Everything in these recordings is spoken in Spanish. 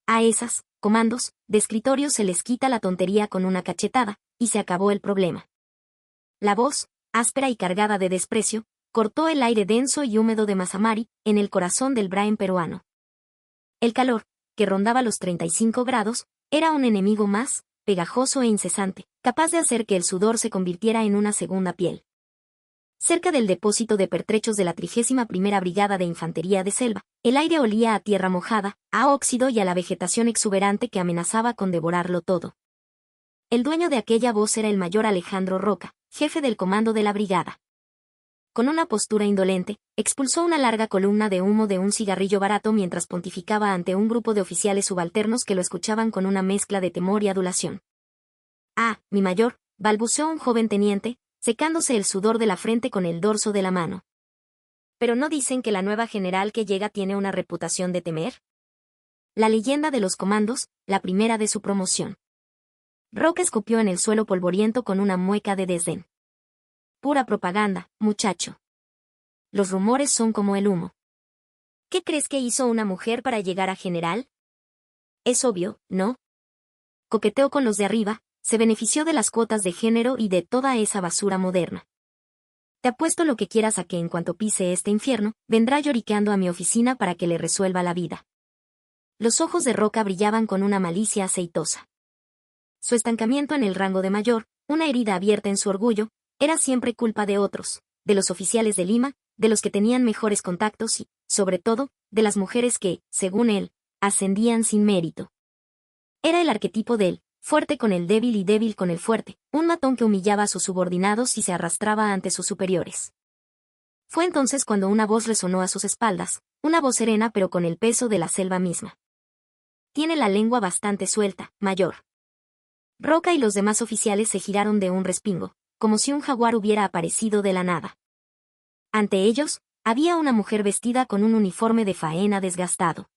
A esas, comandos, de escritorio se les quita la tontería con una cachetada, y se acabó el problema. La voz, áspera y cargada de desprecio, cortó el aire denso y húmedo de Mazamari, en el corazón del Brain peruano. El calor, que rondaba los 35 grados, era un enemigo más, pegajoso e incesante, capaz de hacer que el sudor se convirtiera en una segunda piel. Cerca del depósito de pertrechos de la 31ª Brigada de Infantería de Selva, el aire olía a tierra mojada, a óxido y a la vegetación exuberante que amenazaba con devorarlo todo. El dueño de aquella voz era el mayor Alejandro Roca, jefe del comando de la brigada. Con una postura indolente, expulsó una larga columna de humo de un cigarrillo barato mientras pontificaba ante un grupo de oficiales subalternos que lo escuchaban con una mezcla de temor y adulación. «Ah, mi mayor», balbuceó un joven teniente, secándose el sudor de la frente con el dorso de la mano. «¿Pero no dicen que la nueva general que llega tiene una reputación de temer?» La leyenda de los comandos, la primera de su promoción. Roca escupió en el suelo polvoriento con una mueca de desdén. «Pura propaganda, muchacho. Los rumores son como el humo. ¿Qué crees que hizo una mujer para llegar a general? Es obvio, ¿no? Coqueteó con los de arriba, se benefició de las cuotas de género y de toda esa basura moderna. Te apuesto lo que quieras a que en cuanto pise este infierno, vendrá lloriqueando a mi oficina para que le resuelva la vida». Los ojos de Roca brillaban con una malicia aceitosa. Su estancamiento en el rango de mayor, una herida abierta en su orgullo, era siempre culpa de otros, de los oficiales de Lima, de los que tenían mejores contactos y, sobre todo, de las mujeres que, según él, ascendían sin mérito. Era el arquetipo del fuerte con el débil y débil con el fuerte, un matón que humillaba a sus subordinados y se arrastraba ante sus superiores. Fue entonces cuando una voz resonó a sus espaldas, una voz serena pero con el peso de la selva misma. «Tiene la lengua bastante suelta, mayor». Roca y los demás oficiales se giraron de un respingo, como si un jaguar hubiera aparecido de la nada. Ante ellos, había una mujer vestida con un uniforme de faena desgastado.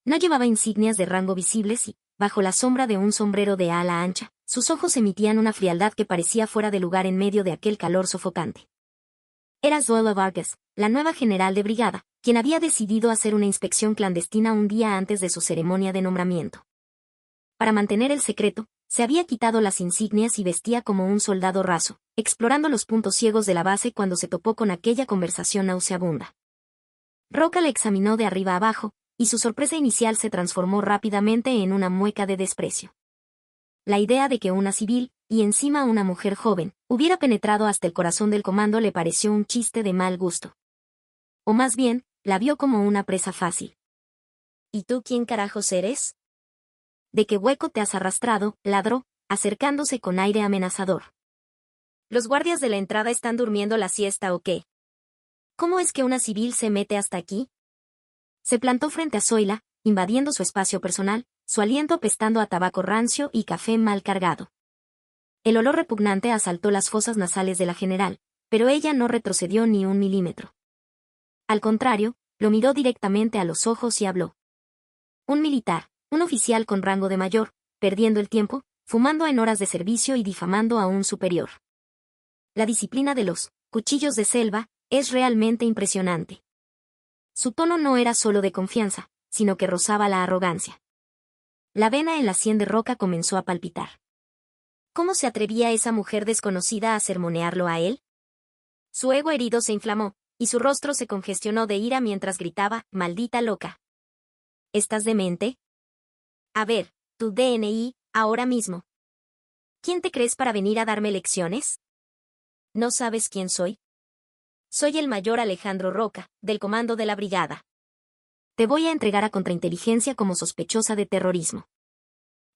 No llevaba insignias de rango visibles y, bajo la sombra de un sombrero de ala ancha, sus ojos emitían una frialdad que parecía fuera de lugar en medio de aquel calor sofocante. Era Zoila Vargas, la nueva general de brigada, quien había decidido hacer una inspección clandestina un día antes de su ceremonia de nombramiento. Para mantener el secreto, se había quitado las insignias y vestía como un soldado raso, explorando los puntos ciegos de la base cuando se topó con aquella conversación nauseabunda. Roca la examinó de arriba abajo, y su sorpresa inicial se transformó rápidamente en una mueca de desprecio. La idea de que una civil, y encima una mujer joven, hubiera penetrado hasta el corazón del comando le pareció un chiste de mal gusto. O más bien, la vio como una presa fácil. «¿Y tú quién carajos eres? ¿De qué hueco te has arrastrado?», ladró, acercándose con aire amenazador. «¿Los guardias de la entrada están durmiendo la siesta o qué? ¿Cómo es que una civil se mete hasta aquí?». Se plantó frente a Zoila, invadiendo su espacio personal, su aliento apestando a tabaco rancio y café mal cargado. El olor repugnante asaltó las fosas nasales de la general, pero ella no retrocedió ni un milímetro. Al contrario, lo miró directamente a los ojos y habló. Un militar, un oficial con rango de mayor, perdiendo el tiempo, fumando en horas de servicio y difamando a un superior. La disciplina de los cuchillos de selva es realmente impresionante. Su tono no era solo de confianza, sino que rozaba la arrogancia. La vena en la sien de Roca comenzó a palpitar. ¿Cómo se atrevía esa mujer desconocida a sermonearlo a él? Su ego herido se inflamó, y su rostro se congestionó de ira mientras gritaba, «¡Maldita loca! ¿Estás demente? A ver, tu DNI, ahora mismo. ¿Quién te crees para venir a darme lecciones? ¿No sabes quién soy? Soy el mayor Alejandro Roca, del comando de la brigada. Te voy a entregar a contrainteligencia como sospechosa de terrorismo.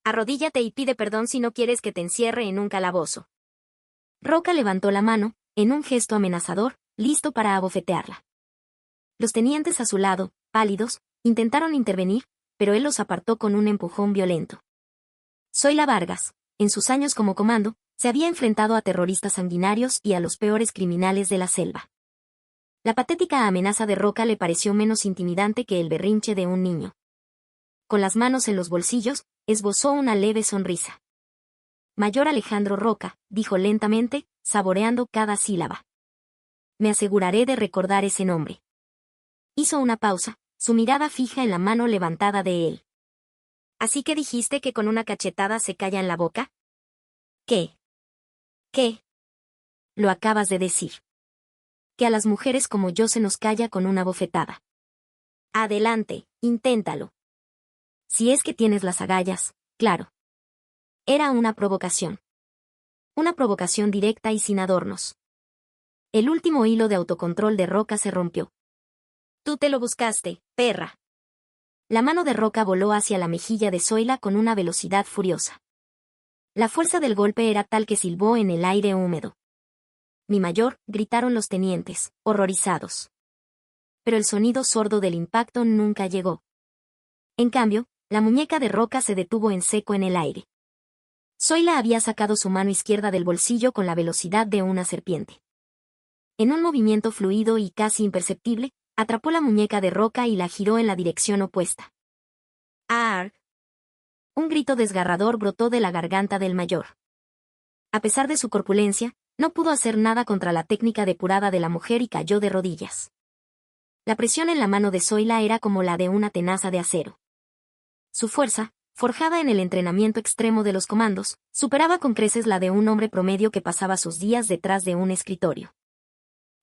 Arrodíllate y pide perdón si no quieres que te encierre en un calabozo». Roca levantó la mano, en un gesto amenazador, listo para abofetearla. Los tenientes a su lado, pálidos, intentaron intervenir, pero él los apartó con un empujón violento. Zoila Vargas, en sus años como comando, se había enfrentado a terroristas sanguinarios y a los peores criminales de la selva. La patética amenaza de Roca le pareció menos intimidante que el berrinche de un niño. Con las manos en los bolsillos, esbozó una leve sonrisa. «Mayor Alejandro Roca», dijo lentamente, saboreando cada sílaba. «Me aseguraré de recordar ese nombre». Hizo una pausa, su mirada fija en la mano levantada de él. ¿Así que dijiste que con una cachetada se callan la boca? ¿Qué? ¿Qué? Lo acabas de decir. Que a las mujeres como yo se nos calla con una bofetada. Adelante, inténtalo. Si es que tienes las agallas, claro. Era una provocación. Una provocación directa y sin adornos. El último hilo de autocontrol de Roca se rompió. Tú te lo buscaste, perra. La mano de Roca voló hacia la mejilla de Zoila con una velocidad furiosa. La fuerza del golpe era tal que silbó en el aire húmedo. Mi mayor, gritaron los tenientes, horrorizados. Pero el sonido sordo del impacto nunca llegó. En cambio, la muñeca de Roca se detuvo en seco en el aire. Zoila había sacado su mano izquierda del bolsillo con la velocidad de una serpiente. En un movimiento fluido y casi imperceptible, atrapó la muñeca de Roca y la giró en la dirección opuesta. ¡Arg! Un grito desgarrador brotó de la garganta del mayor. A pesar de su corpulencia, no pudo hacer nada contra la técnica depurada de la mujer y cayó de rodillas. La presión en la mano de Zoila era como la de una tenaza de acero. Su fuerza, forjada en el entrenamiento extremo de los comandos, superaba con creces la de un hombre promedio que pasaba sus días detrás de un escritorio.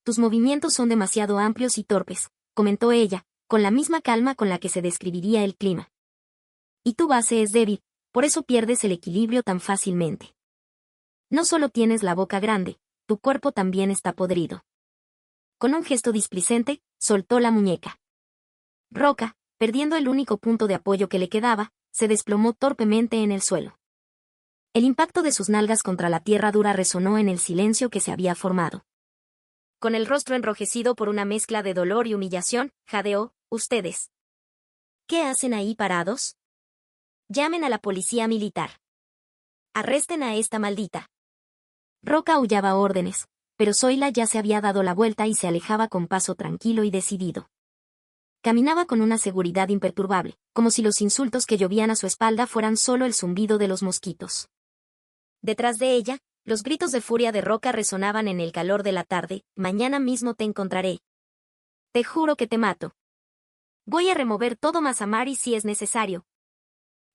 Tus movimientos son demasiado amplios y torpes, comentó ella, con la misma calma con la que se describiría el clima. Y tu base es débil, por eso pierdes el equilibrio tan fácilmente. No solo tienes la boca grande, tu cuerpo también está podrido. Con un gesto displicente, soltó la muñeca. Roca, perdiendo el único punto de apoyo que le quedaba, se desplomó torpemente en el suelo. El impacto de sus nalgas contra la tierra dura resonó en el silencio que se había formado. Con el rostro enrojecido por una mezcla de dolor y humillación, jadeó, «¿Ustedes qué hacen ahí parados? Llamen a la policía militar. Arresten a esta maldita». Roca aullaba órdenes, pero Zoila ya se había dado la vuelta y se alejaba con paso tranquilo y decidido. Caminaba con una seguridad imperturbable, como si los insultos que llovían a su espalda fueran solo el zumbido de los mosquitos. Detrás de ella, los gritos de furia de Roca resonaban en el calor de la tarde. «Mañana mismo te encontraré. Te juro que te mato. Voy a remover todo Masamari si es necesario.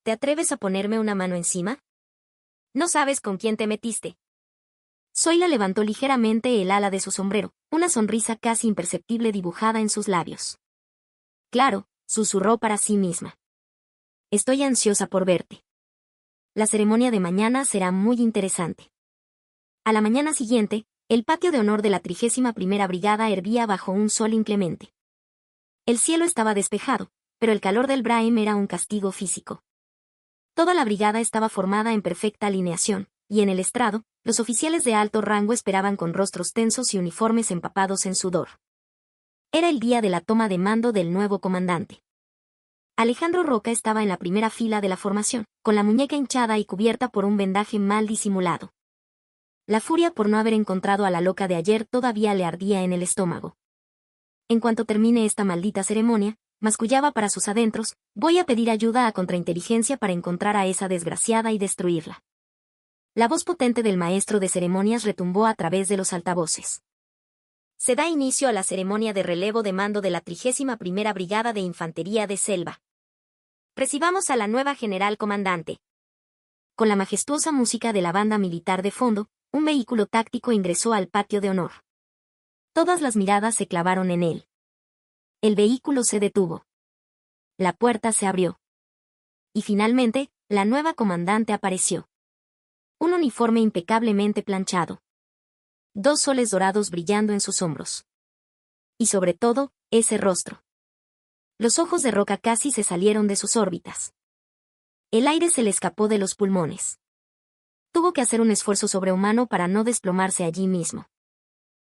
¿Te atreves a ponerme una mano encima? No sabes con quién te metiste». Zoila levantó ligeramente el ala de su sombrero, una sonrisa casi imperceptible dibujada en sus labios. «Claro», susurró para sí misma. «Estoy ansiosa por verte. La ceremonia de mañana será muy interesante». A la mañana siguiente, el patio de honor de la 31ª Brigada hervía bajo un sol inclemente. El cielo estaba despejado, pero el calor del Brahim era un castigo físico. Toda la brigada estaba formada en perfecta alineación, y en el estrado, los oficiales de alto rango esperaban con rostros tensos y uniformes empapados en sudor. Era el día de la toma de mando del nuevo comandante. Alejandro Roca estaba en la primera fila de la formación, con la muñeca hinchada y cubierta por un vendaje mal disimulado. La furia por no haber encontrado a la loca de ayer todavía le ardía en el estómago. «En cuanto termine esta maldita ceremonia», mascullaba para sus adentros, «voy a pedir ayuda a contrainteligencia para encontrar a esa desgraciada y destruirla». La voz potente del maestro de ceremonias retumbó a través de los altavoces. Se da inicio a la ceremonia de relevo de mando de la 31ª Brigada de Infantería de Selva. Recibamos a la nueva general comandante. Con la majestuosa música de la banda militar de fondo, un vehículo táctico ingresó al patio de honor. Todas las miradas se clavaron en él. El vehículo se detuvo. La puerta se abrió. Y finalmente, la nueva comandante apareció. Un uniforme impecablemente planchado. 2 soles dorados brillando en sus hombros. Y sobre todo, ese rostro. Los ojos de Roca casi se salieron de sus órbitas. El aire se le escapó de los pulmones. Tuvo que hacer un esfuerzo sobrehumano para no desplomarse allí mismo.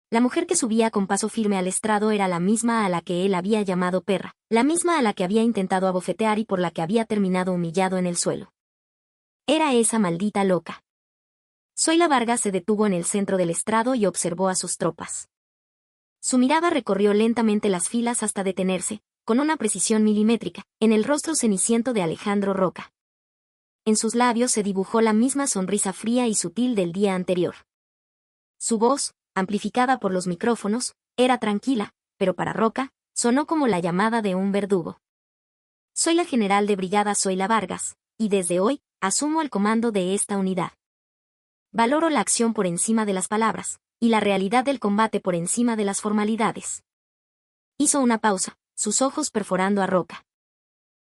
La mujer que subía con paso firme al estrado era la misma a la que él había llamado perra, la misma a la que había intentado abofetear y por la que había terminado humillado en el suelo. Era esa maldita loca. Zoila Vargas se detuvo en el centro del estrado y observó a sus tropas. Su mirada recorrió lentamente las filas hasta detenerse, con una precisión milimétrica, en el rostro ceniciento de Alejandro Roca. En sus labios se dibujó la misma sonrisa fría y sutil del día anterior. Su voz, amplificada por los micrófonos, era tranquila, pero para Roca, sonó como la llamada de un verdugo. «Soy la general de brigada Zoila Vargas, y desde hoy, asumo el comando de esta unidad. Valoro la acción por encima de las palabras, y la realidad del combate por encima de las formalidades. Hizo una pausa, sus ojos perforando a Roca.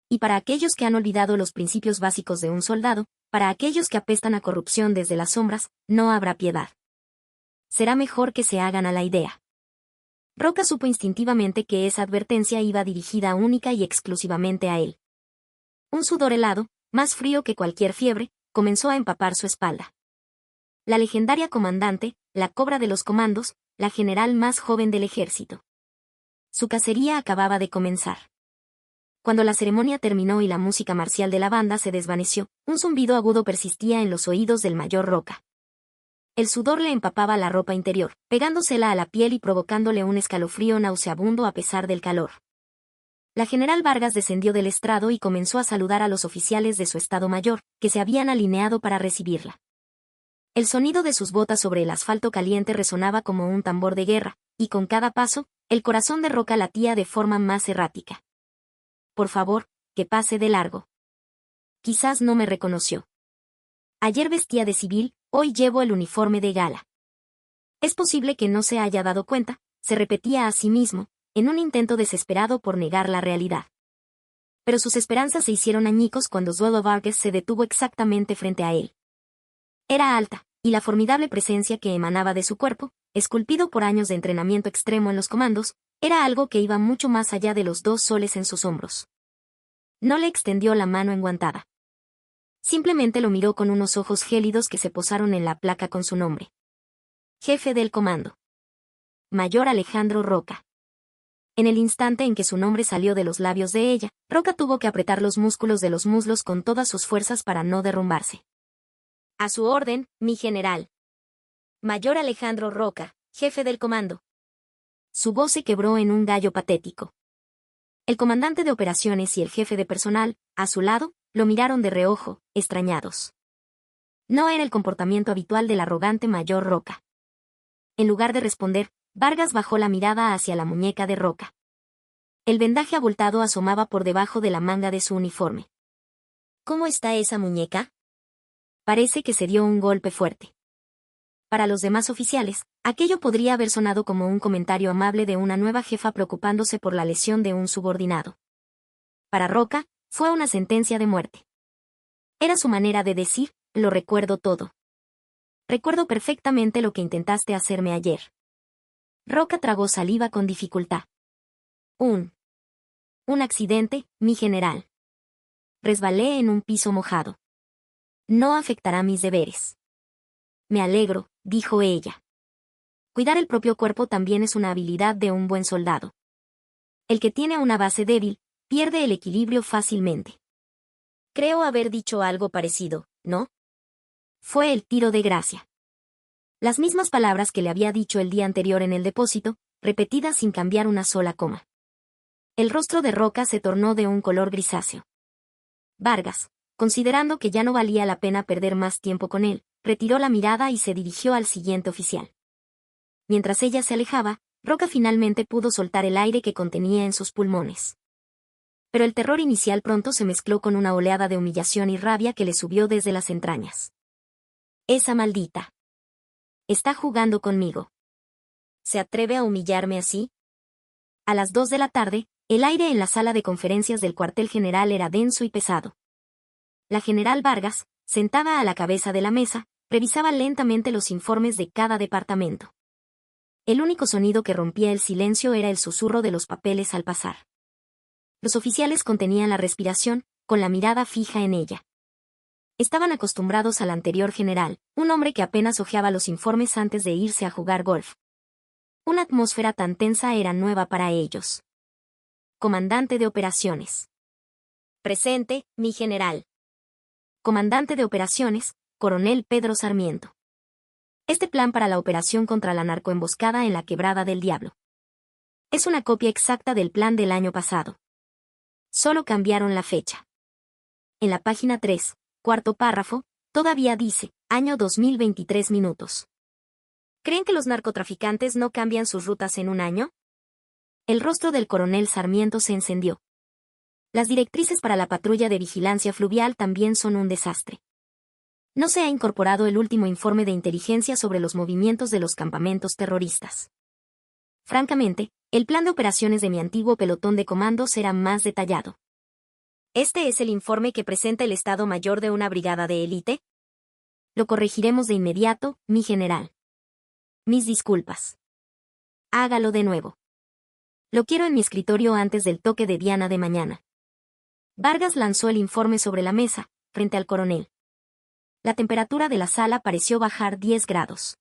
Y para aquellos que han olvidado los principios básicos de un soldado, para aquellos que apestan a corrupción desde las sombras, no habrá piedad. Será mejor que se hagan a la idea. Roca supo instintivamente que esa advertencia iba dirigida única y exclusivamente a él. Un sudor helado, más frío que cualquier fiebre, comenzó a empapar su espalda. La legendaria comandante, la cobra de los comandos, la general más joven del ejército. Su cacería acababa de comenzar. Cuando la ceremonia terminó y la música marcial de la banda se desvaneció, un zumbido agudo persistía en los oídos del mayor Roca. El sudor le empapaba la ropa interior, pegándosela a la piel y provocándole un escalofrío nauseabundo a pesar del calor. La general Vargas descendió del estrado y comenzó a saludar a los oficiales de su estado mayor, que se habían alineado para recibirla. El sonido de sus botas sobre el asfalto caliente resonaba como un tambor de guerra, y con cada paso, el corazón de Roca latía de forma más errática. Por favor, que pase de largo. Quizás no me reconoció. Ayer vestía de civil, hoy llevo el uniforme de gala. Es posible que no se haya dado cuenta, se repetía a sí mismo, en un intento desesperado por negar la realidad. Pero sus esperanzas se hicieron añicos cuando Zuelo Vargas se detuvo exactamente frente a él. Era alta, y la formidable presencia que emanaba de su cuerpo, esculpido por años de entrenamiento extremo en los comandos, era algo que iba mucho más allá de los 2 soles en sus hombros. No le extendió la mano enguantada. Simplemente lo miró con unos ojos gélidos que se posaron en la placa con su nombre. Jefe del comando. Mayor Alejandro Roca. En el instante en que su nombre salió de los labios de ella, Roca tuvo que apretar los músculos de los muslos con todas sus fuerzas para no derrumbarse. A su orden, mi general. Mayor Alejandro Roca, jefe del comando. Su voz se quebró en un gallo patético. El comandante de operaciones y el jefe de personal, a su lado, lo miraron de reojo, extrañados. No era el comportamiento habitual del arrogante mayor Roca. En lugar de responder, Vargas bajó la mirada hacia la muñeca de Roca. El vendaje abultado asomaba por debajo de la manga de su uniforme. ¿Cómo está esa muñeca? Parece que se dio un golpe fuerte. Para los demás oficiales, aquello podría haber sonado como un comentario amable de una nueva jefa preocupándose por la lesión de un subordinado. Para Roca, fue una sentencia de muerte. Era su manera de decir, lo recuerdo todo. Recuerdo perfectamente lo que intentaste hacerme ayer. Roca tragó saliva con dificultad. Un accidente, mi general. Resbalé en un piso mojado. No afectará mis deberes. Me alegro, dijo ella. Cuidar el propio cuerpo también es una habilidad de un buen soldado. El que tiene una base débil, pierde el equilibrio fácilmente. Creo haber dicho algo parecido, ¿no? Fue el tiro de gracia. Las mismas palabras que le había dicho el día anterior en el depósito, repetidas sin cambiar una sola coma. El rostro de Roca se tornó de un color grisáceo. Vargas, considerando que ya no valía la pena perder más tiempo con él, retiró la mirada y se dirigió al siguiente oficial. Mientras ella se alejaba, Roca finalmente pudo soltar el aire que contenía en sus pulmones. Pero el terror inicial pronto se mezcló con una oleada de humillación y rabia que le subió desde las entrañas. Esa maldita. Está jugando conmigo. ¿Se atreve a humillarme así? A las 2 de la tarde, el aire en la sala de conferencias del cuartel general era denso y pesado. La general Vargas, sentada a la cabeza de la mesa, revisaba lentamente los informes de cada departamento. El único sonido que rompía el silencio era el susurro de los papeles al pasar. Los oficiales contenían la respiración, con la mirada fija en ella. Estaban acostumbrados al anterior general, un hombre que apenas hojeaba los informes antes de irse a jugar golf. Una atmósfera tan tensa era nueva para ellos. Comandante de operaciones. Presente, mi general. Comandante de operaciones, coronel Pedro Sarmiento. Este plan para la operación contra la narcoemboscada en la Quebrada del Diablo. Es una copia exacta del plan del año pasado. Solo cambiaron la fecha. En la página 3, cuarto párrafo, todavía dice, año 2023 minutos. ¿Creen que los narcotraficantes no cambian sus rutas en un año? El rostro del coronel Sarmiento se encendió. Las directrices para la patrulla de vigilancia fluvial también son un desastre. No se ha incorporado el último informe de inteligencia sobre los movimientos de los campamentos terroristas. Francamente, el plan de operaciones de mi antiguo pelotón de comandos era más detallado. ¿Este es el informe que presenta el Estado Mayor de una brigada de élite? Lo corregiremos de inmediato, mi general. Mis disculpas. Hágalo de nuevo. Lo quiero en mi escritorio antes del toque de Diana de mañana. Vargas lanzó el informe sobre la mesa, frente al coronel. La temperatura de la sala pareció bajar 10 grados.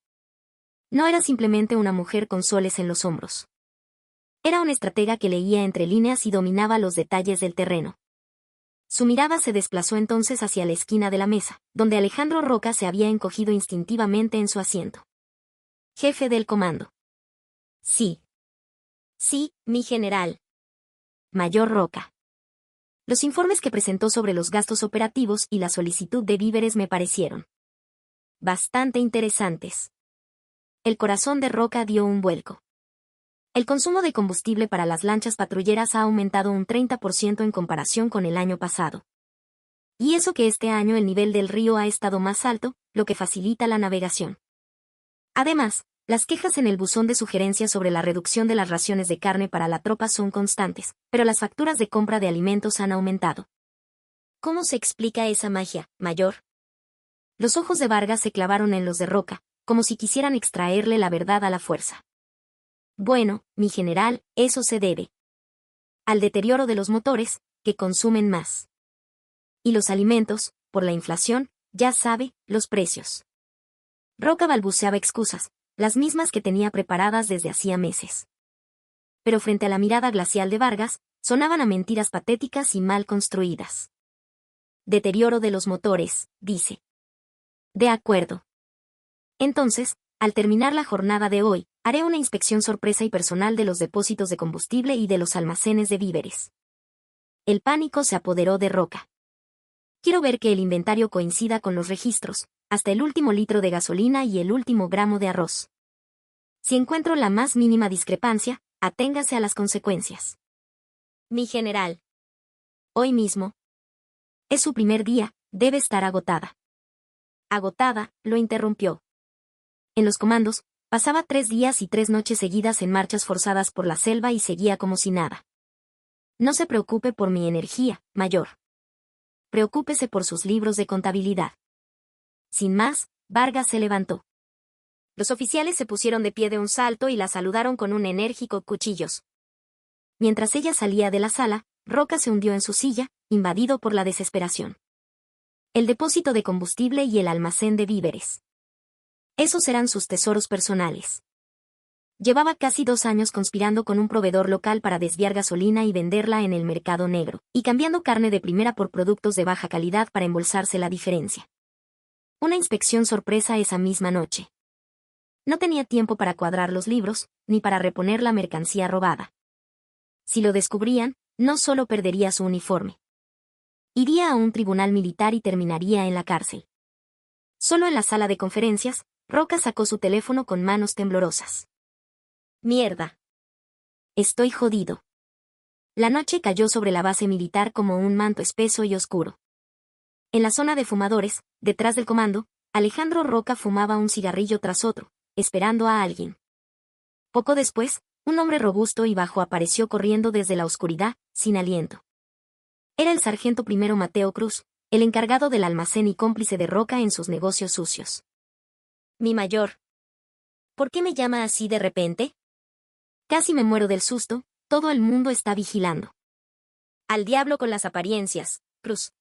No era simplemente una mujer con soles en los hombros. Era una estratega que leía entre líneas y dominaba los detalles del terreno. Su mirada se desplazó entonces hacia la esquina de la mesa, donde Alejandro Roca se había encogido instintivamente en su asiento. Jefe del comando. Sí. Sí, mi general. Mayor Roca. Los informes que presentó sobre los gastos operativos y la solicitud de víveres me parecieron bastante interesantes. El corazón de Roca dio un vuelco. El consumo de combustible para las lanchas patrulleras ha aumentado un 30% en comparación con el año pasado. Y eso que este año el nivel del río ha estado más alto, lo que facilita la navegación. Además, las quejas en el buzón de sugerencias sobre la reducción de las raciones de carne para la tropa son constantes, pero las facturas de compra de alimentos han aumentado. ¿Cómo se explica esa magia, mayor? Los ojos de Vargas se clavaron en los de Roca, como si quisieran extraerle la verdad a la fuerza. Bueno, mi general, eso se debe al deterioro de los motores, que consumen más. Y los alimentos, por la inflación, ya sabe, los precios. Roca balbuceaba excusas, las mismas que tenía preparadas desde hacía meses. Pero frente a la mirada glacial de Vargas, sonaban a mentiras patéticas y mal construidas. Deterioro de los motores, dice. De acuerdo. Entonces, al terminar la jornada de hoy, haré una inspección sorpresa y personal de los depósitos de combustible y de los almacenes de víveres. El pánico se apoderó de Roca. Quiero ver que el inventario coincida con los registros, hasta el último litro de gasolina y el último gramo de arroz. Si encuentro la más mínima discrepancia, aténgase a las consecuencias. Mi general. Hoy mismo. Es su primer día, debe estar agotada. Agotada, lo interrumpió. En los comandos, pasaba 3 días y 3 noches seguidas en marchas forzadas por la selva y seguía como si nada. No se preocupe por mi energía, mayor. Preocúpese por sus libros de contabilidad. Sin más, Vargas se levantó. Los oficiales se pusieron de pie de un salto y la saludaron con un enérgico cuchillos. Mientras ella salía de la sala, Roca se hundió en su silla, invadido por la desesperación. El depósito de combustible y el almacén de víveres. Esos eran sus tesoros personales. Llevaba casi 2 años conspirando con un proveedor local para desviar gasolina y venderla en el mercado negro, y cambiando carne de primera por productos de baja calidad para embolsarse la diferencia. Una inspección sorpresa esa misma noche. No tenía tiempo para cuadrar los libros, ni para reponer la mercancía robada. Si lo descubrían, no solo perdería su uniforme. Iría a un tribunal militar y terminaría en la cárcel. Solo en la sala de conferencias, Roca sacó su teléfono con manos temblorosas. Mierda. Estoy jodido. La noche cayó sobre la base militar como un manto espeso y oscuro. En la zona de fumadores, detrás del comando, Alejandro Roca fumaba un cigarrillo tras otro, esperando a alguien. Poco después, un hombre robusto y bajo apareció corriendo desde la oscuridad, sin aliento. Era el sargento primero Mateo Cruz, el encargado del almacén y cómplice de Roca en sus negocios sucios. Mi mayor. ¿Por qué me llama así de repente? Casi me muero del susto, todo el mundo está vigilando. Al diablo con las apariencias, Cruz.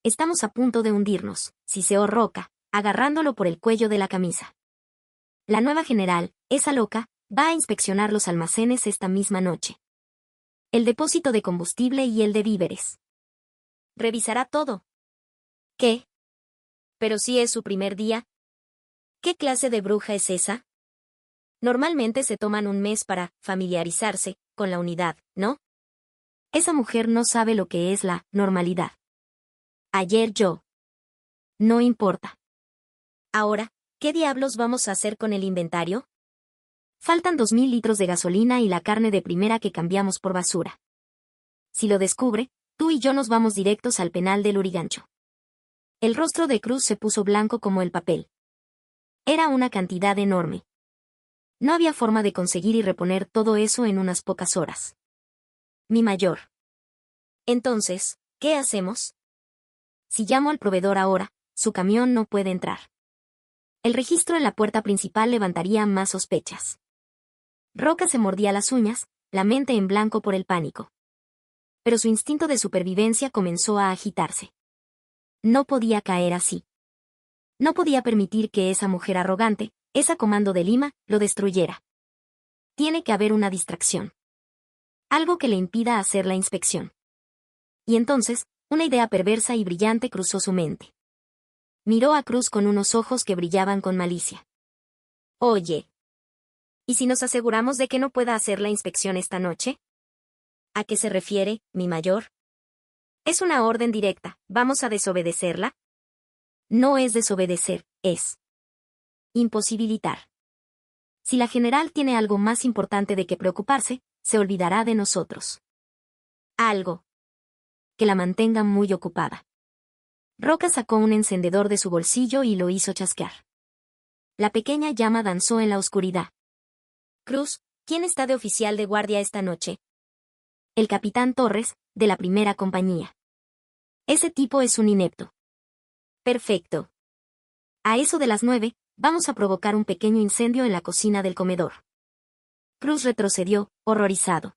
Estamos a punto de hundirnos, siseó Roca, agarrándolo por el cuello de la camisa. La nueva general, esa loca, va a inspeccionar los almacenes esta misma noche. El depósito de combustible y el de víveres. Revisará todo. ¿Qué? Pero si es su primer día. ¿Qué clase de bruja es esa? Normalmente se toman un mes para familiarizarse con la unidad, ¿no? Esa mujer no sabe lo que es la normalidad. Ayer yo. No importa. Ahora, ¿qué diablos vamos a hacer con el inventario? Faltan 2.000 litros de gasolina y la carne de primera que cambiamos por basura. Si lo descubre, Tú y yo nos vamos directos al penal del Lurigancho. El rostro de Cruz se puso blanco como el papel. Era una cantidad enorme. No había forma de conseguir y reponer todo eso en unas pocas horas. Mi mayor. Entonces, ¿qué hacemos? Si llamo al proveedor ahora, su camión no puede entrar. El registro en la puerta principal levantaría más sospechas. Roca se mordía las uñas, la mente en blanco por el pánico. Pero su instinto de supervivencia comenzó a agitarse. No podía caer así. No podía permitir que esa mujer arrogante, esa comando de Lima, lo destruyera. Tiene que haber una distracción. Algo que le impida hacer la inspección. Y entonces, una idea perversa y brillante cruzó su mente. Miró a Cruz con unos ojos que brillaban con malicia. Oye. ¿Y si nos aseguramos de que no pueda hacer la inspección esta noche? ¿A qué se refiere, mi mayor? Es una orden directa, ¿vamos a desobedecerla? No es desobedecer, es imposibilitar. Si la general tiene algo más importante de qué preocuparse, se olvidará de nosotros. Algo que la mantenga muy ocupada. Roca sacó un encendedor de su bolsillo y lo hizo chasquear. La pequeña llama danzó en la oscuridad. Cruz, ¿quién está de oficial de guardia esta noche? El capitán Torres, de la primera compañía. Ese tipo es un inepto. Perfecto. A eso de las 9, vamos a provocar un pequeño incendio en la cocina del comedor. Cruz retrocedió, horrorizado.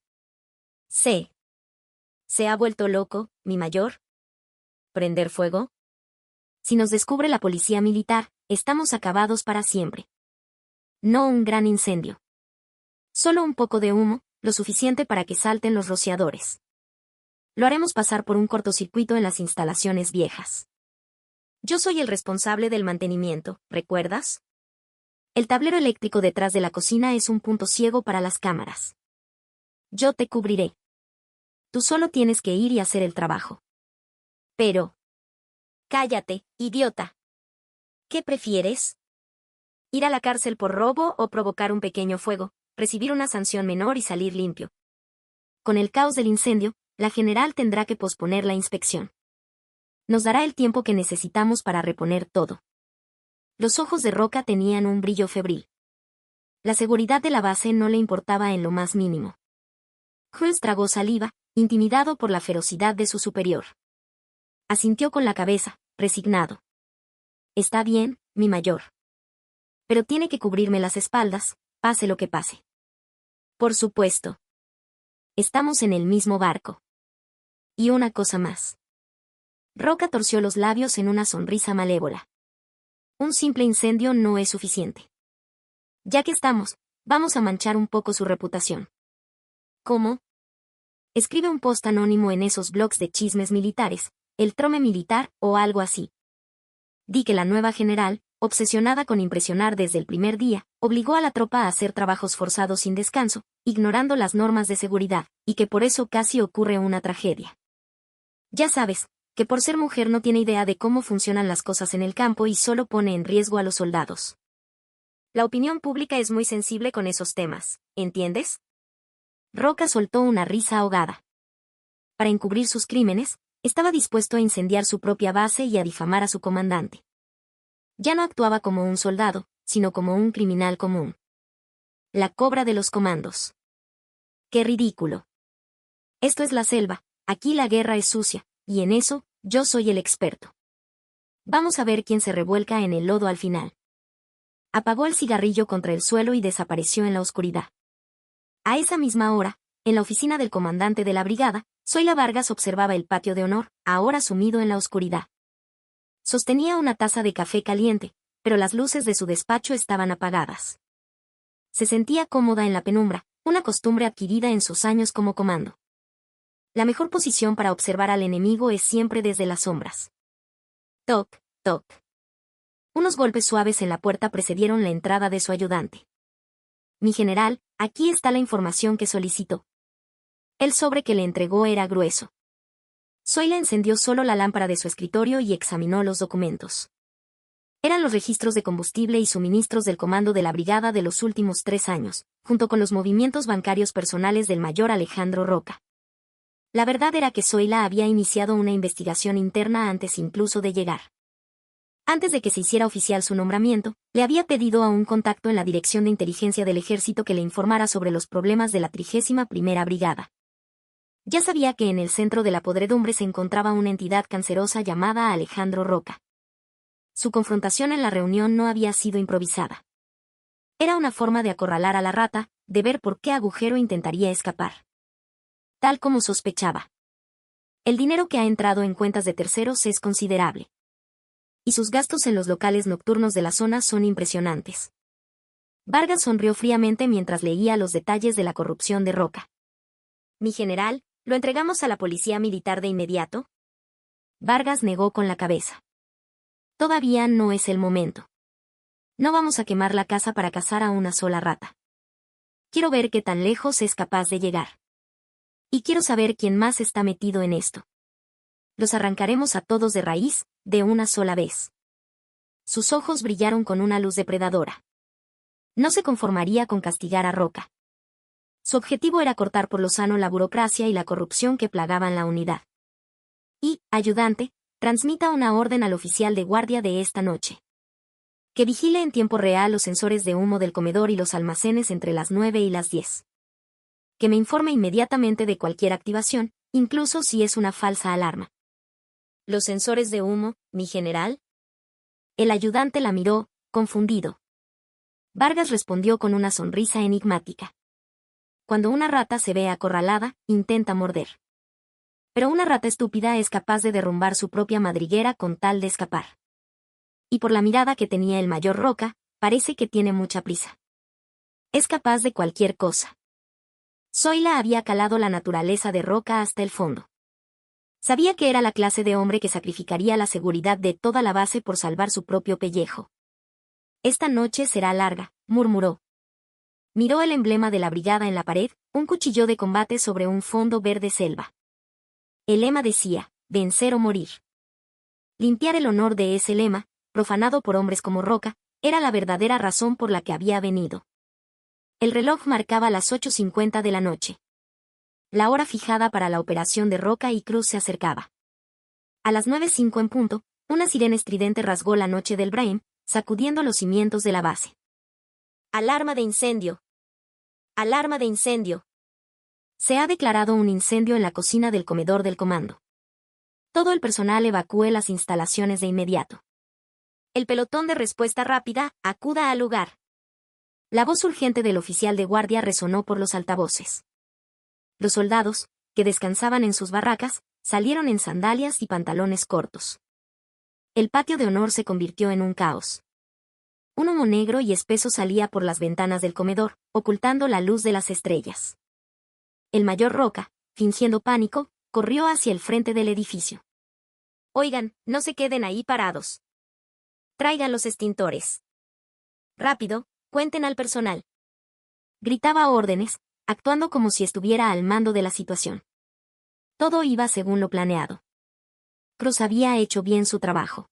¿Se ha vuelto loco, mi mayor? ¿Prender fuego? Si nos descubre la policía militar, estamos acabados para siempre. No un gran incendio. Solo un poco de humo, lo suficiente para que salten los rociadores. Lo haremos pasar por un cortocircuito en las instalaciones viejas. Yo soy el responsable del mantenimiento, ¿recuerdas? El tablero eléctrico detrás de la cocina es un punto ciego para las cámaras. Yo te cubriré. Tú solo tienes que ir y hacer el trabajo. Pero... Cállate, idiota. ¿Qué prefieres? ¿Ir a la cárcel por robo o provocar un pequeño fuego, recibir una sanción menor y salir limpio? Con el caos del incendio, la general tendrá que posponer la inspección. Nos dará el tiempo que necesitamos para reponer todo. Los ojos de Roca tenían un brillo febril. La seguridad de la base no le importaba en lo más mínimo. Cruz tragó saliva, intimidado por la ferocidad de su superior. Asintió con la cabeza, resignado. Está bien, mi mayor. Pero tiene que cubrirme las espaldas, pase lo que pase. Por supuesto. Estamos en el mismo barco. Y una cosa más. Roca torció los labios en una sonrisa malévola. Un simple incendio no es suficiente. Ya que estamos, vamos a manchar un poco su reputación. ¿Cómo? Escribe un post anónimo en esos blogs de chismes militares, el trome militar o algo así. Di que la nueva general, obsesionada con impresionar desde el primer día, obligó a la tropa a hacer trabajos forzados sin descanso, ignorando las normas de seguridad, y que por eso casi ocurre una tragedia. Ya sabes, que por ser mujer no tiene idea de cómo funcionan las cosas en el campo y solo pone en riesgo a los soldados. La opinión pública es muy sensible con esos temas, ¿entiendes? Roca soltó una risa ahogada. Para encubrir sus crímenes, estaba dispuesto a incendiar su propia base y a difamar a su comandante. Ya no actuaba como un soldado, sino como un criminal común. La cobra de los comandos. ¡Qué ridículo! Esto es la selva, aquí la guerra es sucia, y en eso, yo soy el experto. Vamos a ver quién se revuelca en el lodo al final. Apagó el cigarrillo contra el suelo y desapareció en la oscuridad. A esa misma hora, en la oficina del comandante de la brigada, Zoila Vargas observaba el patio de honor, ahora sumido en la oscuridad. Sostenía una taza de café caliente, pero las luces de su despacho estaban apagadas. Se sentía cómoda en la penumbra, una costumbre adquirida en sus años como comando. La mejor posición para observar al enemigo es siempre desde las sombras. Toc, toc. Unos golpes suaves en la puerta precedieron la entrada de su ayudante. Mi general, aquí está la información que solicitó. El sobre que le entregó era grueso. Zoila encendió solo la lámpara de su escritorio y examinó los documentos. Eran los registros de combustible y suministros del comando de la brigada de los últimos 3 años, junto con los movimientos bancarios personales del mayor Alejandro Roca. La verdad era que Zoila había iniciado una investigación interna antes incluso de llegar. Antes de que se hiciera oficial su nombramiento, le había pedido a un contacto en la Dirección de Inteligencia del Ejército que le informara sobre los problemas de la 31ª Brigada. Ya sabía que en el centro de la podredumbre se encontraba una entidad cancerosa llamada Alejandro Roca. Su confrontación en la reunión no había sido improvisada. Era una forma de acorralar a la rata, de ver por qué agujero intentaría escapar. Tal como sospechaba. El dinero que ha entrado en cuentas de terceros es considerable. Y sus gastos en los locales nocturnos de la zona son impresionantes. Vargas sonrió fríamente mientras leía los detalles de la corrupción de Roca. Mi general, ¿lo entregamos a la policía militar de inmediato? Vargas negó con la cabeza. Todavía no es el momento. No vamos a quemar la casa para cazar a una sola rata. Quiero ver qué tan lejos es capaz de llegar. Y quiero saber quién más está metido en esto. Los arrancaremos a todos de raíz, de una sola vez. Sus ojos brillaron con una luz depredadora. No se conformaría con castigar a Roca. Su objetivo era cortar por lo sano la burocracia y la corrupción que plagaban la unidad. Y, ayudante, transmita una orden al oficial de guardia de esta noche. Que vigile en tiempo real los sensores de humo del comedor y los almacenes entre las 9 y las 10. Que me informe inmediatamente de cualquier activación, incluso si es una falsa alarma. ¿Los sensores de humo, mi general? El ayudante la miró, confundido. Vargas respondió con una sonrisa enigmática. Cuando una rata se ve acorralada, intenta morder. Pero una rata estúpida es capaz de derrumbar su propia madriguera con tal de escapar. Y por la mirada que tenía el mayor Roca, parece que tiene mucha prisa. Es capaz de cualquier cosa. Zoila había calado la naturaleza de Roca hasta el fondo. Sabía que era la clase de hombre que sacrificaría la seguridad de toda la base por salvar su propio pellejo. Esta noche será larga, murmuró. Miró el emblema de la brigada en la pared, un cuchillo de combate sobre un fondo verde selva. El lema decía, vencer o morir. Limpiar el honor de ese lema, profanado por hombres como Roca, era la verdadera razón por la que había venido. El reloj marcaba las 8:50 de la noche. La hora fijada para la operación de Roca y Cruz se acercaba. A las 9:05 en punto, una sirena estridente rasgó la noche del Braem, sacudiendo los cimientos de la base. ¡Alarma de incendio! ¡Alarma de incendio! Se ha declarado un incendio en la cocina del comedor del comando. Todo el personal evacúe las instalaciones de inmediato. El pelotón de respuesta rápida, acuda al lugar. La voz urgente del oficial de guardia resonó por los altavoces. Los soldados, que descansaban en sus barracas, salieron en sandalias y pantalones cortos. El patio de honor se convirtió en un caos. Un humo negro y espeso salía por las ventanas del comedor, ocultando la luz de las estrellas. El mayor Roca, fingiendo pánico, corrió hacia el frente del edificio. Oigan, no se queden ahí parados. Traigan los extintores. Rápido, cuenten al personal. Gritaba órdenes, actuando como si estuviera al mando de la situación. Todo iba según lo planeado. Cruz había hecho bien su trabajo.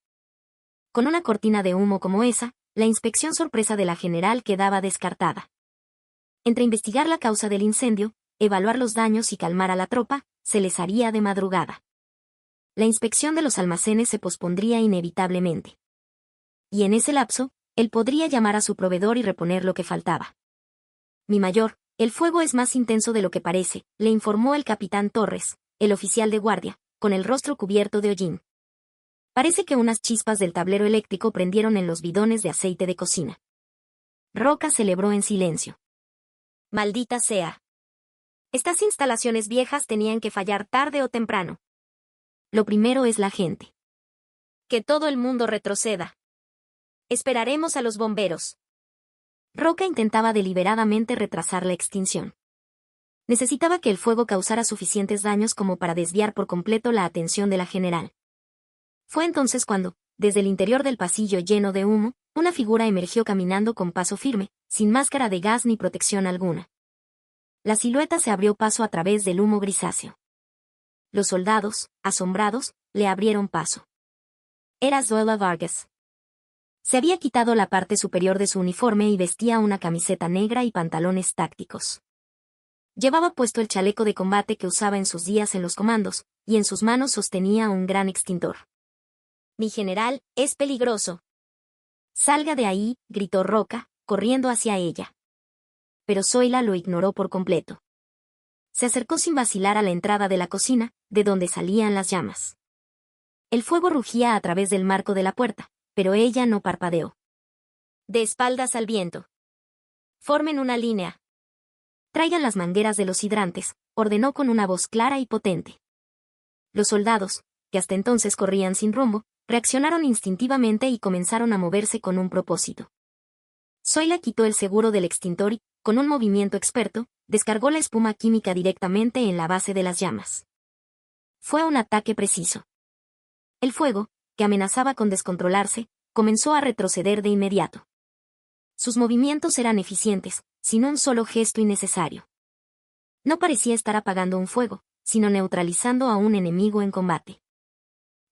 Con una cortina de humo como esa, la inspección sorpresa de la general quedaba descartada. Entre investigar la causa del incendio, evaluar los daños y calmar a la tropa, se les haría de madrugada. La inspección de los almacenes se pospondría inevitablemente. Y en ese lapso, él podría llamar a su proveedor y reponer lo que faltaba. Mi mayor, el fuego es más intenso de lo que parece, le informó el capitán Torres, el oficial de guardia, con el rostro cubierto de hollín. Parece que unas chispas del tablero eléctrico prendieron en los bidones de aceite de cocina. Roca celebró en silencio. Maldita sea. Estas instalaciones viejas tenían que fallar tarde o temprano. Lo primero es la gente. Que todo el mundo retroceda. Esperaremos a los bomberos. Roca intentaba deliberadamente retrasar la extinción. Necesitaba que el fuego causara suficientes daños como para desviar por completo la atención de la general. Fue entonces cuando, desde el interior del pasillo lleno de humo, una figura emergió caminando con paso firme, sin máscara de gas ni protección alguna. La silueta se abrió paso a través del humo grisáceo. Los soldados, asombrados, le abrieron paso. Era Zoila Vargas. Se había quitado la parte superior de su uniforme y vestía una camiseta negra y pantalones tácticos. Llevaba puesto el chaleco de combate que usaba en sus días en los comandos, y en sus manos sostenía un gran extintor. «Mi general, es peligroso». «Salga de ahí», gritó Roca, corriendo hacia ella. Pero Zoila lo ignoró por completo. Se acercó sin vacilar a la entrada de la cocina, de donde salían las llamas. El fuego rugía a través del marco de la puerta, pero ella no parpadeó. «De espaldas al viento. Formen una línea. Traigan las mangueras de los hidrantes», ordenó con una voz clara y potente. Los soldados, que hasta entonces corrían sin rumbo, reaccionaron instintivamente y comenzaron a moverse con un propósito. Zoila quitó el seguro del extintor y, con un movimiento experto, descargó la espuma química directamente en la base de las llamas. Fue un ataque preciso. El fuego, que amenazaba con descontrolarse, comenzó a retroceder de inmediato. Sus movimientos eran eficientes, sin un solo gesto innecesario. No parecía estar apagando un fuego, sino neutralizando a un enemigo en combate.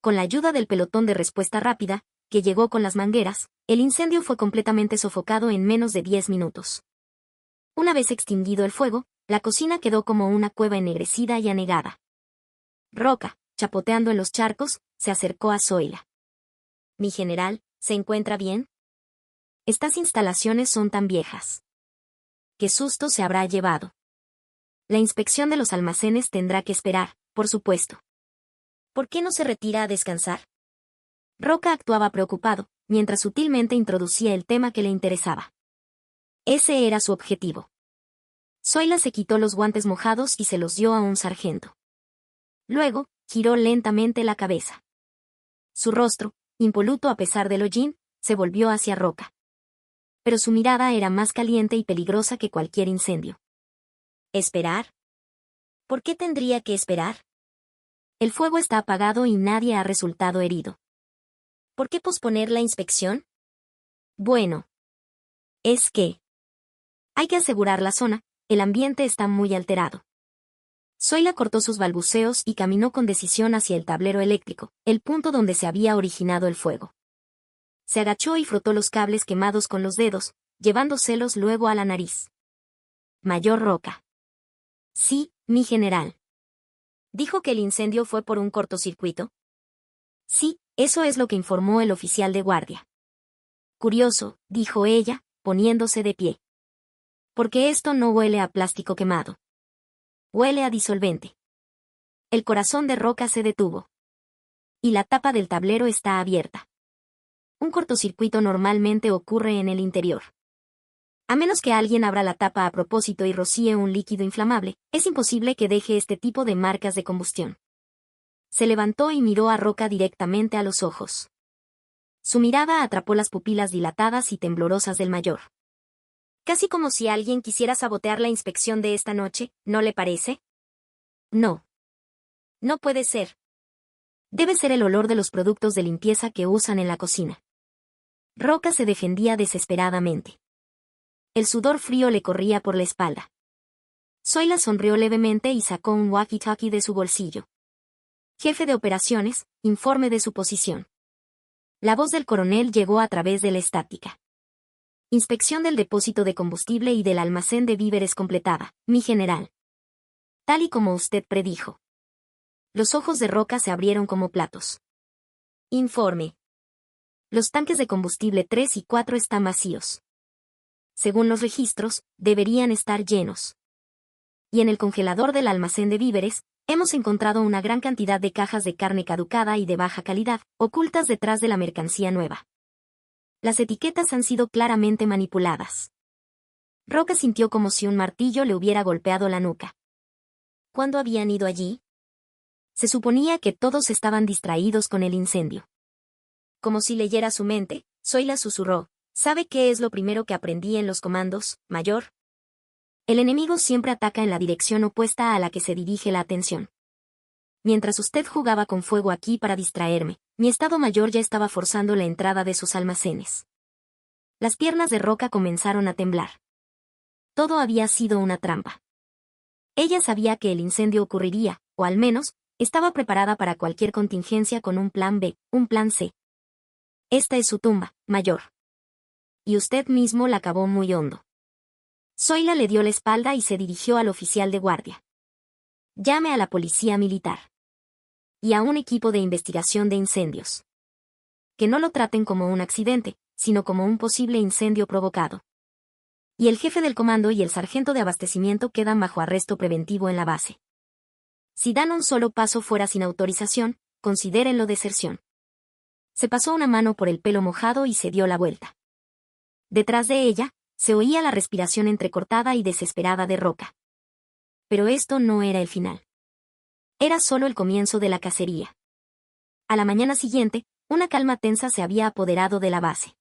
Con la ayuda del pelotón de respuesta rápida, que llegó con las mangueras, el incendio fue completamente sofocado en menos de 10 minutos. Una vez extinguido el fuego, la cocina quedó como una cueva ennegrecida y anegada. Roca, chapoteando en los charcos, se acercó a Zoila. «Mi general, ¿se encuentra bien? Estas instalaciones son tan viejas. ¿Qué susto se habrá llevado? La inspección de los almacenes tendrá que esperar, por supuesto. ¿Por qué no se retira a descansar?» Roca actuaba preocupado, mientras sutilmente introducía el tema que le interesaba. Ese era su objetivo. Zoila se quitó los guantes mojados y se los dio a un sargento. Luego, giró lentamente la cabeza. Su rostro, impoluto a pesar del hollín, se volvió hacia Roca. Pero su mirada era más caliente y peligrosa que cualquier incendio. ¿Esperar? ¿Por qué tendría que esperar? El fuego está apagado y nadie ha resultado herido. ¿Por qué posponer la inspección? Bueno. Es que hay que asegurar la zona, el ambiente está muy alterado. Zoila cortó sus balbuceos y caminó con decisión hacia el tablero eléctrico, el punto donde se había originado el fuego. Se agachó y frotó los cables quemados con los dedos, llevándoselos luego a la nariz. «Mayor Roca». «Sí, mi general». «¿Dijo que el incendio fue por un cortocircuito?» «Sí, eso es lo que informó el oficial de guardia». «Curioso», dijo ella, poniéndose de pie. «Porque esto no huele a plástico quemado. Huele a disolvente». El corazón de Roca se detuvo. Y la tapa del tablero está abierta. Un cortocircuito normalmente ocurre en el interior. A menos que alguien abra la tapa a propósito y rocíe un líquido inflamable, es imposible que deje este tipo de marcas de combustión. Se levantó y miró a Roca directamente a los ojos. Su mirada atrapó las pupilas dilatadas y temblorosas del mayor. «Casi como si alguien quisiera sabotear la inspección de esta noche, ¿no le parece?» «No. No puede ser. Debe ser el olor de los productos de limpieza que usan en la cocina». Roca se defendía desesperadamente. El sudor frío le corría por la espalda. Zoila sonrió levemente y sacó un walkie-talkie de su bolsillo. «Jefe de operaciones, informe de su posición». La voz del coronel llegó a través de la estática. «Inspección del depósito de combustible y del almacén de víveres completada, mi general. Tal y como usted predijo». Los ojos de Roca se abrieron como platos. «Informe. Los tanques de combustible 3 y 4 están vacíos. Según los registros, deberían estar llenos. Y en el congelador del almacén de víveres, hemos encontrado una gran cantidad de cajas de carne caducada y de baja calidad, ocultas detrás de la mercancía nueva. Las etiquetas han sido claramente manipuladas». Roca sintió como si un martillo le hubiera golpeado la nuca. ¿Cuándo habían ido allí? Se suponía que todos estaban distraídos con el incendio. Como si leyera su mente, Zoila susurró: «¿Sabe qué es lo primero que aprendí en los comandos, mayor? El enemigo siempre ataca en la dirección opuesta a la que se dirige la atención. Mientras usted jugaba con fuego aquí para distraerme, mi Estado Mayor ya estaba forzando la entrada de sus almacenes». Las piernas de Roca comenzaron a temblar. Todo había sido una trampa. Ella sabía que el incendio ocurriría, o al menos, estaba preparada para cualquier contingencia con un plan B, un plan C. «Esta es su tumba, mayor. Y usted mismo la cavó muy hondo. Zoila le dio la espalda y se dirigió al oficial de guardia. Llame a la policía militar. Y a un equipo de investigación de incendios. Que no lo traten como un accidente, sino como un posible incendio provocado. Y el jefe del comando y el sargento de abastecimiento quedan bajo arresto preventivo en la base. Si dan un solo paso fuera sin autorización, considérenlo deserción. Se pasó una mano por el pelo mojado y se dio la vuelta. Detrás de ella, se oía la respiración entrecortada y desesperada de Roca. Pero esto no era el final. Era solo el comienzo de la cacería. A la mañana siguiente, una calma tensa se había apoderado de la base.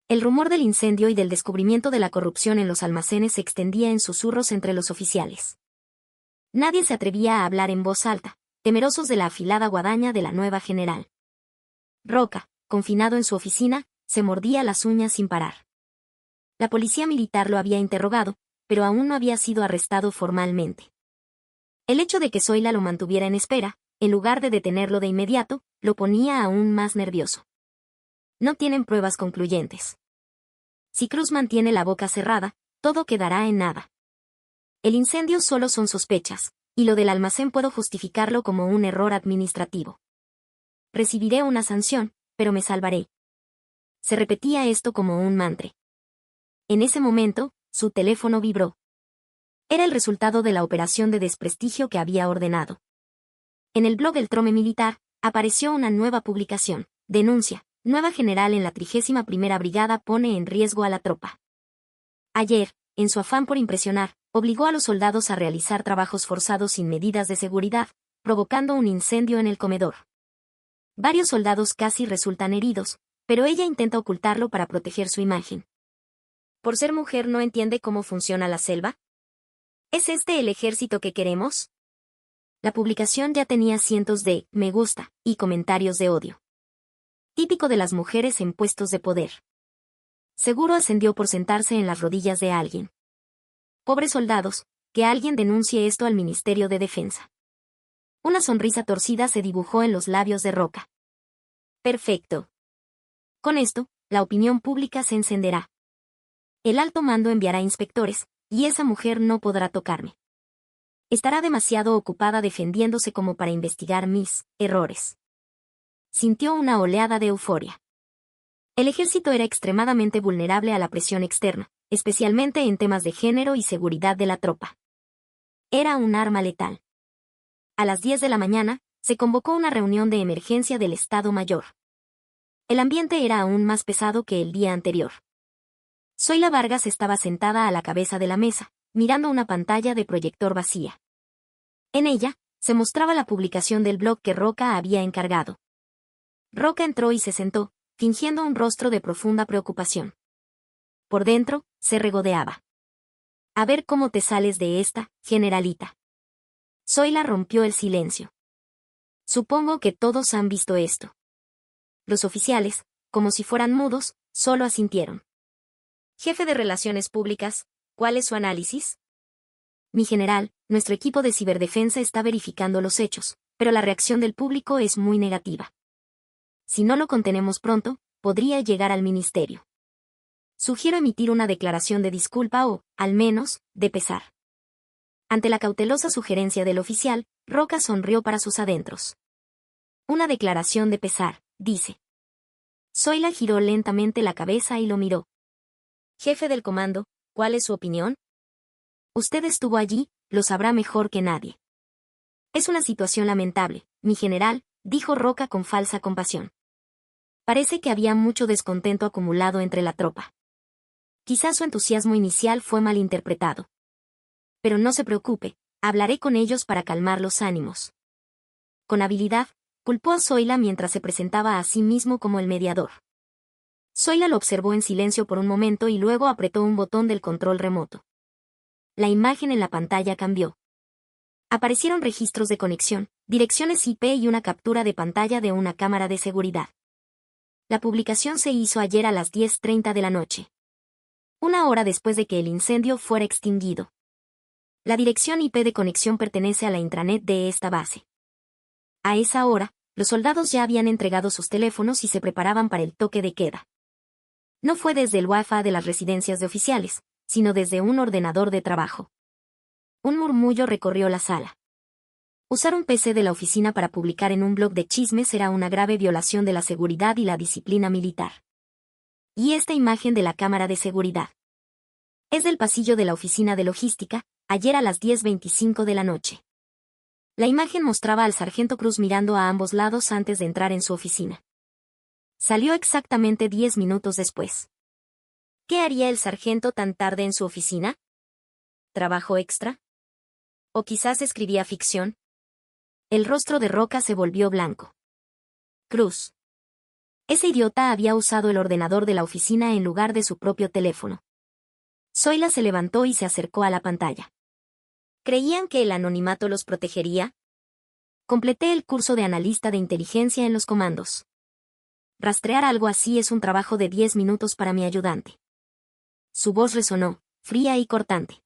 El rumor del incendio y del descubrimiento de la corrupción en los almacenes se extendía en susurros entre los oficiales. Nadie se atrevía a hablar en voz alta, temerosos de la afilada guadaña de la nueva general. Roca, confinado en su oficina, se mordía las uñas sin parar. La policía militar lo había interrogado, pero aún no había sido arrestado formalmente. El hecho de que Zoila lo mantuviera en espera, en lugar de detenerlo de inmediato, lo ponía aún más nervioso. No tienen pruebas concluyentes. Si Cruz mantiene la boca cerrada, todo quedará en nada. El incendio solo son sospechas, y lo del almacén puedo justificarlo como un error administrativo. Recibiré una sanción, pero me salvaré. Se repetía esto como un mantra. En ese momento, su teléfono vibró. Era el resultado de la operación de desprestigio que había ordenado. En el blog El Trome Militar, apareció una nueva publicación. Denuncia: nueva general en la 31ª Brigada pone en riesgo a la tropa. Ayer, en su afán por impresionar, obligó a los soldados a realizar trabajos forzados sin medidas de seguridad, provocando un incendio en el comedor. Varios soldados casi resultan heridos, pero ella intenta ocultarlo para proteger su imagen. ¿Por ser mujer no entiende cómo funciona la selva? ¿Es este el ejército que queremos? La publicación ya tenía cientos de me gusta y comentarios de odio. Típico de las mujeres en puestos de poder. Seguro ascendió por sentarse en las rodillas de alguien. Pobres soldados, que alguien denuncie esto al Ministerio de Defensa. Una sonrisa torcida se dibujó en los labios de Roca. Perfecto. Con esto, la opinión pública se encenderá. El alto mando enviará inspectores, y esa mujer no podrá tocarme. Estará demasiado ocupada defendiéndose como para investigar mis errores. Sintió una oleada de euforia. El ejército era extremadamente vulnerable a la presión externa, especialmente en temas de género y seguridad de la tropa. Era un arma letal. A las 10 de la mañana, se convocó una reunión de emergencia del Estado Mayor. El ambiente era aún más pesado que el día anterior. Zoila Vargas estaba sentada a la cabeza de la mesa, mirando una pantalla de proyector vacía. En ella, se mostraba la publicación del blog que Roca había encargado. Roca entró y se sentó, fingiendo un rostro de profunda preocupación. Por dentro, se regodeaba. A ver cómo te sales de esta, generalita. Zoila rompió el silencio. Supongo que todos han visto esto. Los oficiales, como si fueran mudos, solo asintieron. Jefe de Relaciones Públicas, ¿cuál es su análisis? Mi general, nuestro equipo de ciberdefensa está verificando los hechos, pero la reacción del público es muy negativa. Si no lo contenemos pronto, podría llegar al ministerio. Sugiero emitir una declaración de disculpa o, al menos, de pesar. Ante la cautelosa sugerencia del oficial, Roca sonrió para sus adentros. Una declaración de pesar, dice. Zoila giró lentamente la cabeza y lo miró. Jefe del comando, ¿cuál es su opinión? Usted estuvo allí, lo sabrá mejor que nadie. Es una situación lamentable, mi general, dijo Roca con falsa compasión. Parece que había mucho descontento acumulado entre la tropa. Quizás su entusiasmo inicial fue malinterpretado. Pero no se preocupe, hablaré con ellos para calmar los ánimos. Con habilidad, culpó a Zoila mientras se presentaba a sí mismo como el mediador. Zoila lo observó en silencio por un momento y luego apretó un botón del control remoto. La imagen en la pantalla cambió. Aparecieron registros de conexión, direcciones IP y una captura de pantalla de una cámara de seguridad. La publicación se hizo ayer a las 10:30 de la noche. Una hora después de que el incendio fuera extinguido. La dirección IP de conexión pertenece a la intranet de esta base. A esa hora, los soldados ya habían entregado sus teléfonos y se preparaban para el toque de queda. No fue desde el Wi-Fi de las residencias de oficiales, sino desde un ordenador de trabajo. Un murmullo recorrió la sala. Usar un PC de la oficina para publicar en un blog de chismes era una grave violación de la seguridad y la disciplina militar. Y esta imagen de la cámara de seguridad. Es del pasillo de la oficina de logística, ayer a las 10:25 de la noche. La imagen mostraba al sargento Cruz mirando a ambos lados antes de entrar en su oficina. Salió exactamente 10 minutos después. ¿Qué haría el sargento tan tarde en su oficina? ¿Trabajo extra? ¿O quizás escribía ficción? El rostro de Roca se volvió blanco. Cruz. Ese idiota había usado el ordenador de la oficina en lugar de su propio teléfono. Zoila se levantó y se acercó a la pantalla. ¿Creían que el anonimato los protegería? Completé el curso de analista de inteligencia en los comandos. Rastrear algo así es un trabajo de 10 minutos para mi ayudante. Su voz resonó, fría y cortante.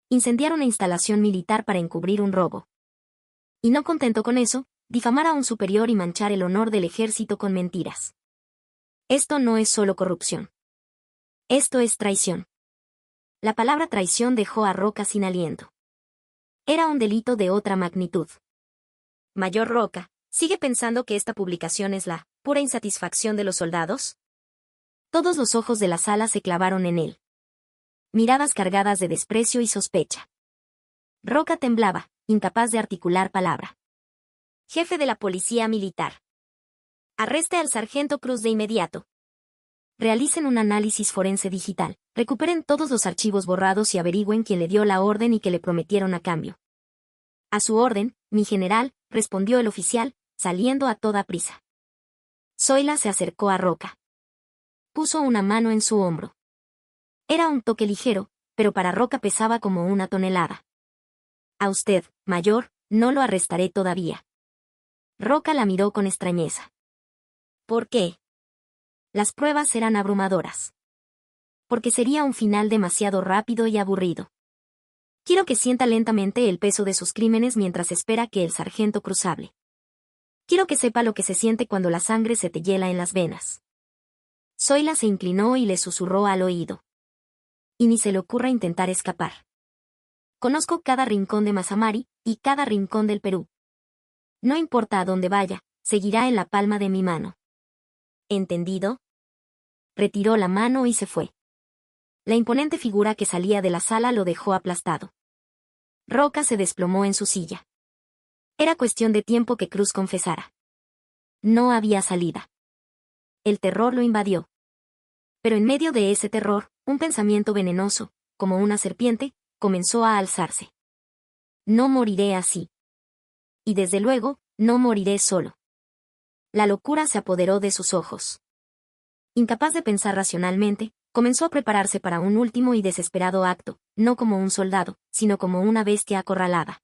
Incendiar una instalación militar para encubrir un robo. Y no contento con eso, difamar a un superior y manchar el honor del ejército con mentiras. Esto no es solo corrupción. Esto es traición. La palabra traición dejó a Roca sin aliento. Era un delito de otra magnitud. Mayor Roca, ¿sigue pensando que esta publicación es la pura insatisfacción de los soldados? Todos los ojos de la sala se clavaron en él. Miradas cargadas de desprecio y sospecha. Roca temblaba, incapaz de articular palabra. Jefe de la Policía Militar. Arreste al sargento Cruz de inmediato. Realicen un análisis forense digital, recuperen todos los archivos borrados y averigüen quién le dio la orden y qué le prometieron a cambio. A su orden, mi general, respondió el oficial, saliendo a toda prisa. Zoila se acercó a Roca. Puso una mano en su hombro. Era un toque ligero, pero para Roca pesaba como una tonelada. A usted, mayor, no lo arrestaré todavía. Roca la miró con extrañeza. ¿Por qué? Las pruebas eran abrumadoras. Porque sería un final demasiado rápido y aburrido. Quiero que sienta lentamente el peso de sus crímenes mientras espera que el sargento Cruz hable. Quiero que sepa lo que se siente cuando la sangre se te hiela en las venas. Zoila se inclinó y le susurró al oído. Y ni se le ocurra intentar escapar. Conozco cada rincón de Mazamari y cada rincón del Perú. No importa a dónde vaya, seguirá en la palma de mi mano. ¿Entendido? Retiró la mano y se fue. La imponente figura que salía de la sala lo dejó aplastado. Roca se desplomó en su silla. Era cuestión de tiempo que Cruz confesara. No había salida. El terror lo invadió. Pero en medio de ese terror, un pensamiento venenoso, como una serpiente, comenzó a alzarse. No moriré así. Y desde luego, no moriré solo. La locura se apoderó de sus ojos. Incapaz de pensar racionalmente, comenzó a prepararse para un último y desesperado acto, no como un soldado, sino como una bestia acorralada.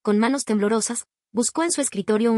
Con manos temblorosas, buscó en su escritorio un